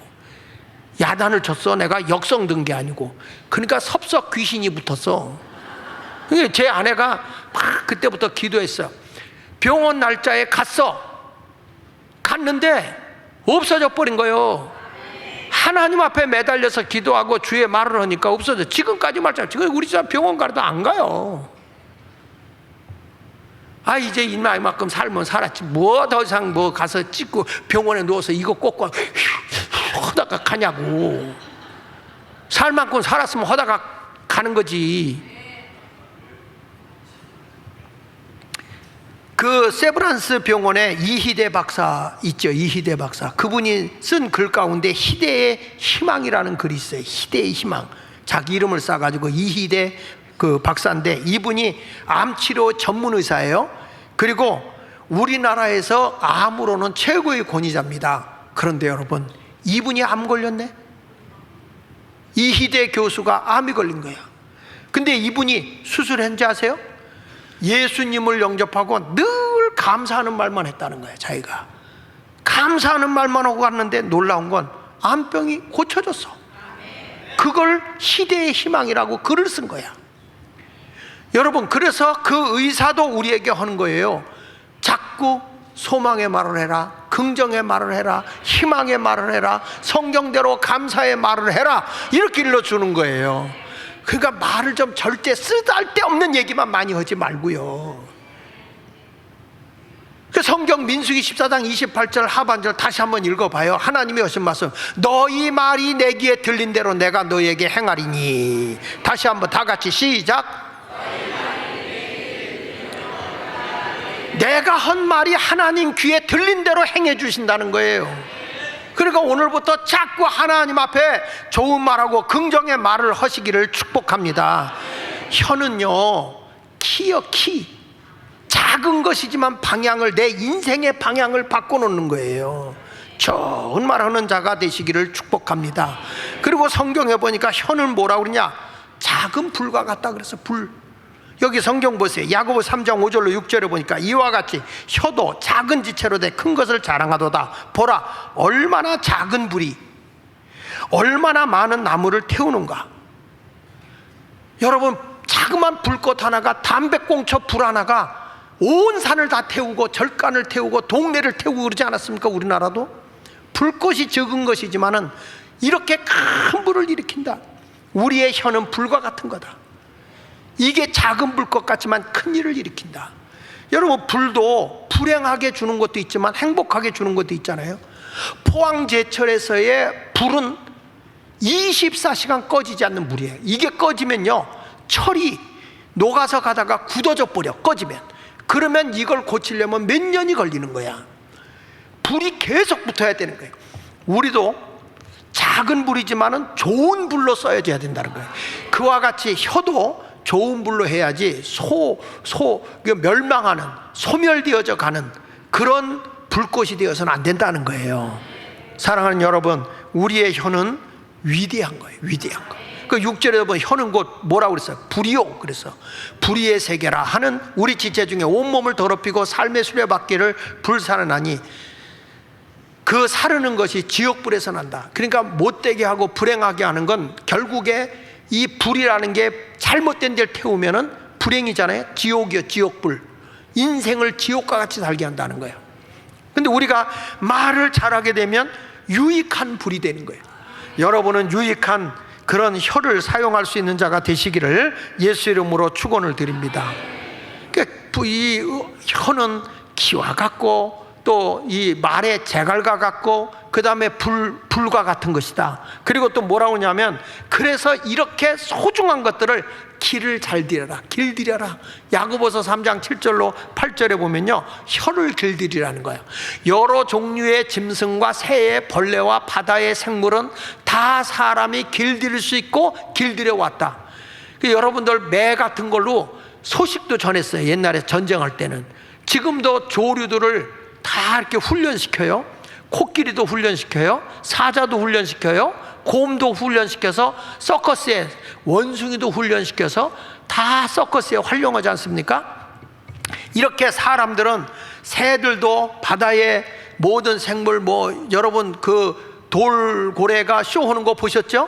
야단을 쳤어. 내가 역성든 게 아니고. 그러니까 섭석 귀신이 붙었어. 제 아내가 막 그때부터 기도했어. 병원 날짜에 갔는데 없어져 버린 거예요. 하나님 앞에 매달려서 기도하고 주의 말을 하니까 없어져. 지금까지 말이야. 지금 우리 집 병원 가도 안 가요. 이제 이만큼 살면 살았지 뭐 더 이상 뭐 가서 찍고 병원에 누워서 이거 꽂고 하다가 가냐고. 살 만큼 살았으면 하다가 가는 거지. 세브란스 병원에 이희대 박사 있죠. 이희대 박사. 그분이 쓴 글 가운데 희대의 희망이라는 글이 있어요. 희대의 희망. 자기 이름을 써가지고 이희대 박사인데, 이분이 암치료 전문 의사예요. 그리고 우리나라에서 암으로는 최고의 권위자입니다. 그런데 여러분, 이분이 암 걸렸네? 이희대 교수가 암이 걸린 거야. 근데 이분이 수술했는지 아세요? 예수님을 영접하고 늘 감사하는 말만 했다는 거예요. 자기가 감사하는 말만 하고 갔는데 놀라운 건 암병이 고쳐졌어. 그걸 희대의 희망이라고 글을 쓴 거야. 여러분, 그래서 그 의사도 우리에게 하는 거예요. 자꾸 소망의 말을 해라, 긍정의 말을 해라, 희망의 말을 해라, 성경대로 감사의 말을 해라, 이렇게 일러주는 거예요. 그러니까 말을 좀 절대 쓰잘데없는 얘기만 많이 하지 말고요. 성경 민수기 14장 28절 하반절 다시 한번 읽어봐요. 하나님이 하신 말씀, 너희 말이 내 귀에 들린 대로 내가 너에게 행하리니. 다시 한번 다 같이 시작. 내가 한 말이 하나님 귀에 들린 대로 행해 주신다는 거예요. 그러니까 오늘부터 자꾸 하나님 앞에 좋은 말하고 긍정의 말을 하시기를 축복합니다. 혀는요, 키요, 키. 작은 것이지만 방향을, 내 인생의 방향을 바꿔놓는 거예요. 좋은 말하는 자가 되시기를 축복합니다. 그리고 성경에 보니까 혀는 뭐라고 그러냐? 작은 불과 같다 그래서 불. 여기 성경 보세요. 야고보 3장 5절로 6절에 보니까 이와 같이 혀도 작은 지체로 돼 큰 것을 자랑하도다. 보라, 얼마나 작은 불이 얼마나 많은 나무를 태우는가. 여러분, 자그만 불꽃 하나가, 담배꽁초 불 하나가 온 산을 다 태우고 절간을 태우고 동네를 태우고 그러지 않았습니까? 우리나라도 불꽃이 적은 것이지만은 이렇게 큰 불을 일으킨다. 우리의 혀는 불과 같은 거다. 이게 작은 불꽃 같지만 큰 일을 일으킨다. 여러분, 불도 불행하게 주는 것도 있지만 행복하게 주는 것도 있잖아요. 포항제철에서의 불은 24시간 꺼지지 않는 불이에요. 이게 꺼지면요, 철이 녹아서 가다가 굳어져 버려. 꺼지면. 그러면 이걸 고치려면 몇 년이 걸리는 거야. 불이 계속 붙어야 되는 거예요. 우리도 작은 불이지만은 좋은 불로 써야 된다는 거예요. 그와 같이 혀도 좋은 불로 해야지 멸망하는, 소멸되어져 가는 그런 불꽃이 되어서는 안 된다는 거예요. 사랑하는 여러분, 우리의 혀는 위대한 거예요. 위대한 거. 그 6절에 보면 혀는 곧 뭐라고 그랬어요? 불이요. 그래서 불의의 세계라 하는 우리 지체 중에 온몸을 더럽히고 삶의 수레바퀴를 불사르나니, 그 사르는 것이 지옥불에서 난다. 그러니까 못되게 하고 불행하게 하는 건 결국에 이 불이라는 게 잘못된 데를 태우면은 불행이잖아요. 지옥이요, 지옥불. 인생을 지옥과 같이 살게 한다는 거예요. 근데 우리가 말을 잘하게 되면 유익한 불이 되는 거예요. 여러분은 유익한 그런 혀를 사용할 수 있는 자가 되시기를 예수 이름으로 축원을 드립니다. 이 혀는 기와 같고 또 이 말의 제갈과 같고 그 다음에 불과 같은 것이다. 그리고 또 뭐라고 하냐면, 그래서 이렇게 소중한 것들을 길을 잘 들여라, 길들여라. 야고보서 3장 7절로 8절에 보면요, 혀를 길들이라는 거예요. 여러 종류의 짐승과 새의 벌레와 바다의 생물은 다 사람이 길들일 수 있고 길들여 왔다. 여러분들 매 같은 걸로 소식도 전했어요. 옛날에 전쟁할 때는. 지금도 조류들을 다 이렇게 훈련시켜요. 코끼리도 훈련시켜요. 사자도 훈련시켜요. 곰도 훈련시켜서 서커스에, 원숭이도 훈련시켜서 다 서커스에 활용하지 않습니까? 이렇게 사람들은, 새들도 바다의 모든 생물, 여러분 그 돌고래가 쇼하는 거 보셨죠?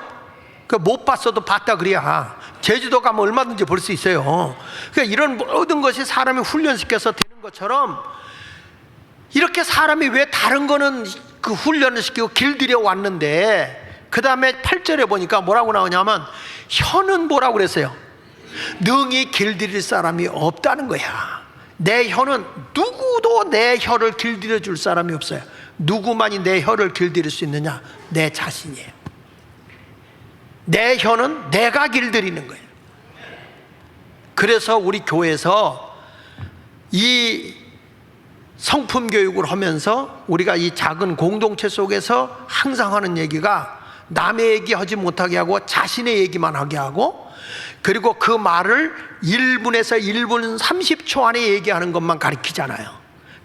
못 봤어도 봤다 그래야 제주도 가면 얼마든지 볼 수 있어요. 그러니까 이런 모든 것이 사람이 훈련시켜서 되는 것처럼, 이렇게 사람이 왜 다른 거는 그 훈련을 시키고 길들여 왔는데, 그 다음에 8절에 보니까 뭐라고 나오냐면, 혀는 뭐라고 그랬어요? 능히 길들일 사람이 없다는 거야. 내 혀는, 누구도 내 혀를 길들여 줄 사람이 없어요. 누구만이 내 혀를 길들일 수 있느냐? 내 자신이에요. 내 혀는 내가 길들이는 거예요. 그래서 우리 교회에서 이 성품 교육을 하면서 우리가 이 작은 공동체 속에서 항상 하는 얘기가, 남의 얘기 하지 못하게 하고 자신의 얘기만 하게 하고, 그리고 그 말을 1분에서 1분 30초 안에 얘기하는 것만 가르치잖아요.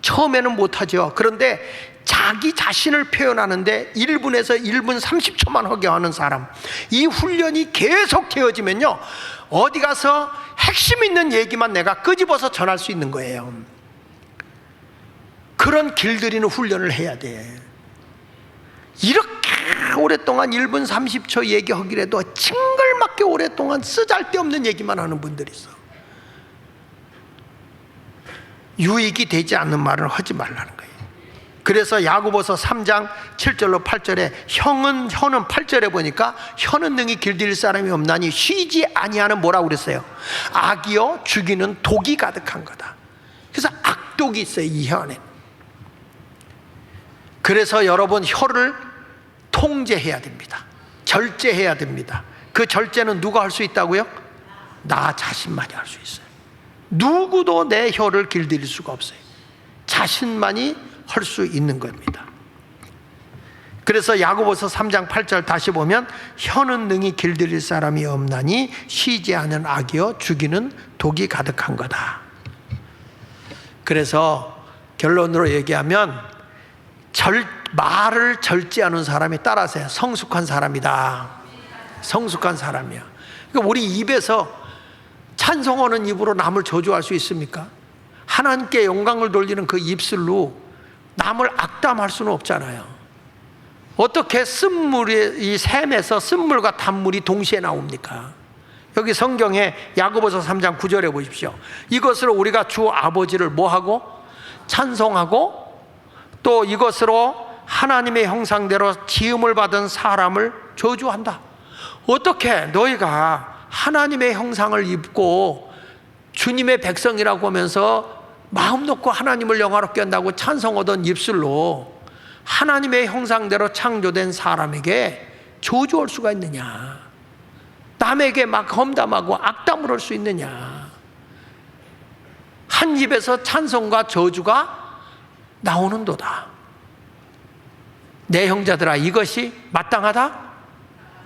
처음에는 못하죠. 그런데 자기 자신을 표현하는데 1분에서 1분 30초만 하게 하는 사람, 이 훈련이 계속 되어지면요, 어디 가서 핵심 있는 얘기만 내가 끄집어서 전할 수 있는 거예요. 그런 길들이는 훈련을 해야 돼. 이렇게 오랫동안 1분 30초 얘기하기라도 징글맞게 오랫동안 쓰잘데없는 얘기만 하는 분들이 있어. 유익이 되지 않는 말을 하지 말라는 거예요. 그래서 야고보서 3장 7절로 8절에 혀는 8절에 보니까, 혀는 능히 길들일 사람이 없나니 쉬지 아니하는, 뭐라고 그랬어요? 악이요 죽이는 독이 가득한 거다. 그래서 악독이 있어요, 이 혀 안에. 그래서 여러분, 혀를 통제해야 됩니다. 절제해야 됩니다. 그 절제는 누가 할 수 있다고요? 나 자신만이 할 수 있어요. 누구도 내 혀를 길들일 수가 없어요. 자신만이 할 수 있는 겁니다. 그래서 야고보서 3장 8절 다시 보면, 혀는 능히 길들일 사람이 없나니 쉬지 않은 악이요 죽이는 독이 가득한 거다. 그래서 결론으로 얘기하면, 말을 절제하는 사람이, 따라서 성숙한 사람이다. 성숙한 사람이야. 그러니까 우리 입에서 찬송하는 입으로 남을 저주할 수 있습니까? 하나님께 영광을 돌리는 그 입술로 남을 악담할 수는 없잖아요. 어떻게 쓴물이, 이 샘에서 쓴물과 단물이 동시에 나옵니까? 여기 성경에 야고보서 3장 9절에 보십시오. 이것으로 우리가 주 아버지를 뭐하고? 찬송하고, 또 이것으로 하나님의 형상대로 지음을 받은 사람을 저주한다. 어떻게 너희가 하나님의 형상을 입고 주님의 백성이라고 하면서 마음 놓고 하나님을 영화롭게 한다고 찬송하던 입술로 하나님의 형상대로 창조된 사람에게 저주할 수가 있느냐? 남에게 막 험담하고 악담을 할 수 있느냐? 한 입에서 찬송과 저주가 나오는도다. 내 형제들아, 이것이 마땅하다?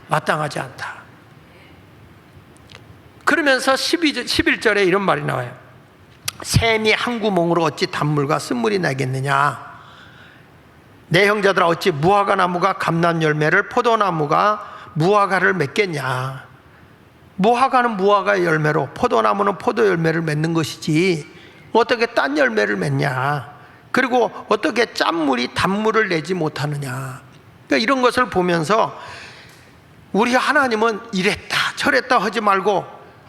마땅하지 않다. 그러면서 11절에 이런 말이 나와요. 샘이 한 구멍으로 어찌 단물과 쓴물이 나겠느냐? 내 형제들아, 어찌 무화과 나무가 감람 열매를, 포도나무가 무화과를 맺겠냐? 무화과는 무화과의 열매로, 포도나무는 포도 열매를 맺는 것이지 어떻게 딴 열매를 맺냐? 그리고 어떻게 짠물이 단물을 내지 못하느냐? 그러니까 이런 것을 보면서 우리 하나님은 이랬다 저랬다 하지 말고,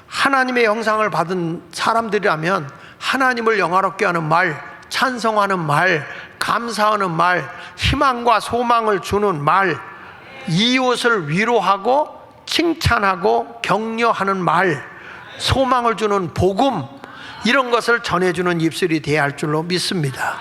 하나님의 형상을 받은 사람들이라면 하나님을 영화롭게 하는 말, 찬송하는 말, 감사하는 말, 희망과 소망을 주는 말, 이웃을 위로하고 칭찬하고 격려하는 말, 소망을 주는 복음, 이런 것을 전해주는 입술이 되어야 할 줄로 믿습니다.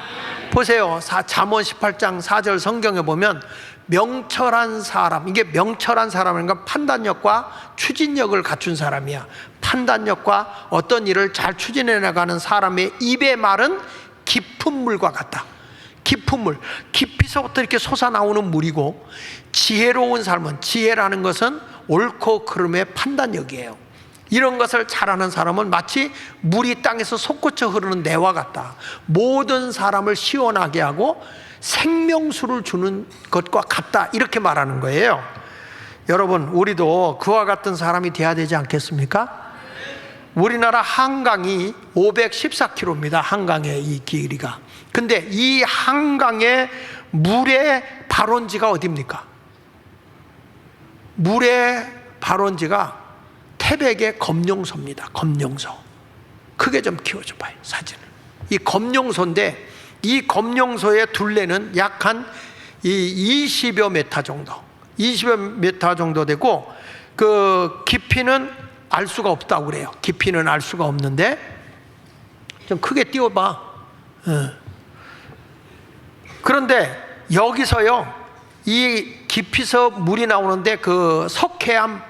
보세요. 잠언 18장 4절 성경에 보면 명철한 사람, 이게 명철한 사람은 판단력과 추진력을 갖춘 사람이야. 판단력과 어떤 일을 잘 추진해 나가는 사람의 입의 말은 깊은 물과 같다. 깊은 물, 깊이서부터 이렇게 솟아나오는 물이고, 지혜로운 삶은, 지혜라는 것은 옳고 그름의 판단력이에요. 이런 것을 잘하는 사람은 마치 물이 땅에서 솟구쳐 흐르는 내와 같다. 모든 사람을 시원하게 하고 생명수를 주는 것과 같다, 이렇게 말하는 거예요. 여러분, 우리도 그와 같은 사람이 돼야 되지 않겠습니까? 우리나라 한강이 514km입니다. 한강의 이 길이가. 근데 이 한강의 물의 발원지가 어디입니까? 물의 발원지가 태백의 검룡소입니다. 검룡소. 크게 좀 키워줘 봐요, 사진을. 이 검룡소인데, 이 검룡소의 둘레는 약 한 20여 메타 정도, 20여 메타 정도 되고, 그 깊이는 알 수가 없다고 그래요. 깊이는 알 수가 없는데, 좀 크게 띄워봐. 그런데 여기서요, 이 깊이서 물이 나오는데, 그 석회암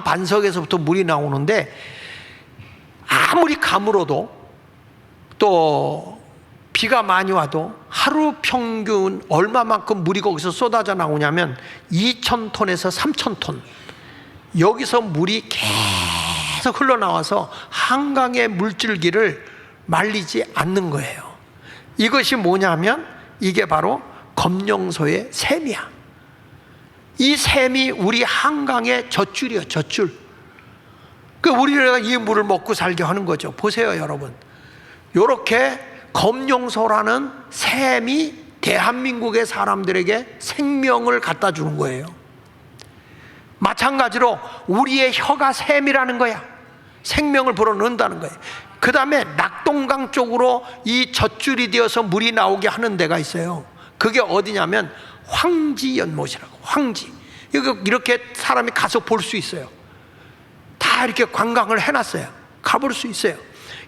반석에서부터 물이 나오는데, 아무리 가물어도 또 비가 많이 와도 하루 평균 얼마만큼 물이 거기서 쏟아져 나오냐면 2,000톤에서 3,000톤. 여기서 물이 계속 흘러나와서 한강의 물줄기를 말리지 않는 거예요. 이것이 뭐냐면 이게 바로 검룡소의 샘이야. 이 샘이 우리 한강의 젖줄이에요, 젖줄. 그 우리가 이 물을 먹고 살게 하는 거죠. 보세요, 여러분. 이렇게 검룡소라는 샘이 대한민국의 사람들에게 생명을 갖다 주는 거예요. 마찬가지로 우리의 혀가 샘이라는 거야. 생명을 불어넣는다는 거예요. 그 다음에 낙동강 쪽으로 이 젖줄이 되어서 물이 나오게 하는 데가 있어요. 그게 어디냐면 황지연못이라고. 황지. 이렇게 사람이 가서 볼 수 있어요. 다 이렇게 관광을 해놨어요. 가볼 수 있어요.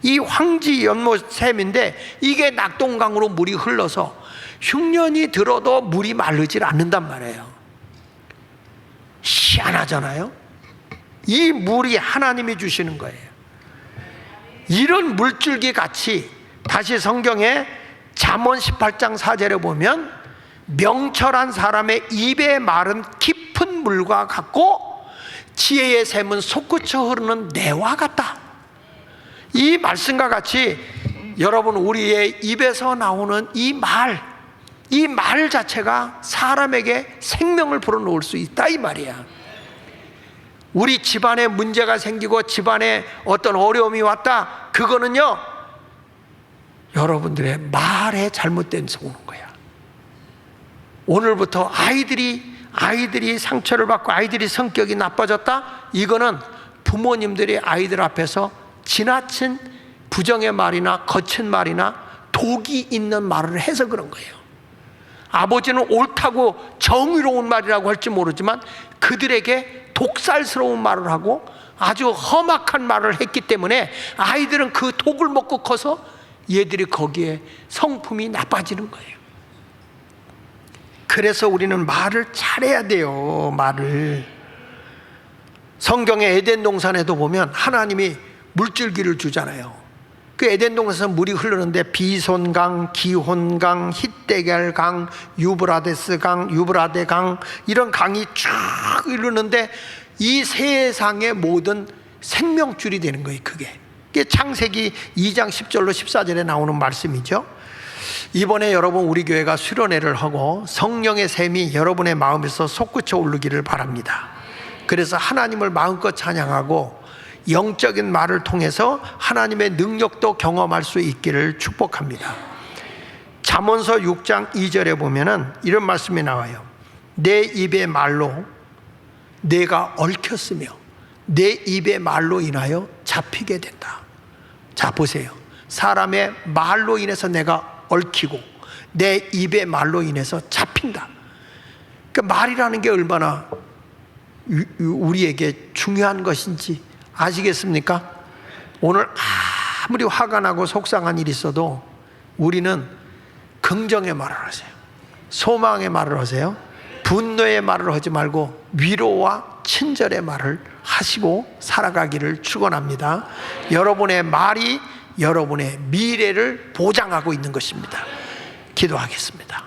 이 황지연못 샘인데, 이게 낙동강으로 물이 흘러서 흉년이 들어도 물이 마르질 않는단 말이에요. 희한하잖아요. 이 물이 하나님이 주시는 거예요. 이런 물줄기 같이, 다시 성경에 잠언 18장 4절에 보면 명철한 사람의 입의 말은 깊은 물과 같고 지혜의 샘은 솟구쳐 흐르는 내와 같다. 이 말씀과 같이 여러분, 우리의 입에서 나오는 이 말 자체가 사람에게 생명을 불어넣을 수 있다, 이 말이야. 우리 집안에 문제가 생기고 집안에 어떤 어려움이 왔다, 그거는요, 여러분들의 말에 잘못돼서 오는 거야. 오늘부터 아이들이 상처를 받고 아이들이 성격이 나빠졌다, 이거는 부모님들이 아이들 앞에서 지나친 부정의 말이나 거친 말이나 독이 있는 말을 해서 그런 거예요. 아버지는 옳다고 정의로운 말이라고 할지 모르지만 그들에게 독살스러운 말을 하고 아주 험악한 말을 했기 때문에 아이들은 그 독을 먹고 커서 얘들이 거기에 성품이 나빠지는 거예요. 그래서 우리는 말을 잘해야 돼요. 말을. 성경의 에덴 동산에도 보면 하나님이 물줄기를 주잖아요. 그 에덴 동산에서 물이 흐르는데 비손강, 기혼강, hit데겔강, 유브라데스강, 유브라데강, 이런 강이 쭉 흐르는데 이 세상의 모든 생명줄이 되는 거예요. 그게 창세기 2장 10절로 14절에 나오는 말씀이죠. 이번에 여러분, 우리 교회가 수련회를 하고 성령의 샘이 여러분의 마음에서 솟구쳐 오르기를 바랍니다. 그래서 하나님을 마음껏 찬양하고 영적인 말을 통해서 하나님의 능력도 경험할 수 있기를 축복합니다. 잠언서 6장 2절에 보면은 이런 말씀이 나와요. 내 입의 말로 내가 얽혔으며 내 입의 말로 인하여 잡히게 된다. 자, 보세요. 사람의 말로 인해서 내가 얽히고 내 입의 말로 인해서 잡힌다. 그러니까 말이라는 게 얼마나 우리에게 중요한 것인지 아시겠습니까? 오늘 아무리 화가 나고 속상한 일이 있어도 우리는 긍정의 말을 하세요. 소망의 말을 하세요. 분노의 말을 하지 말고 위로와 친절의 말을 하시고 살아가기를 축원합니다. 여러분의 말이 여러분의 미래를 보장하고 있는 것입니다. 기도하겠습니다.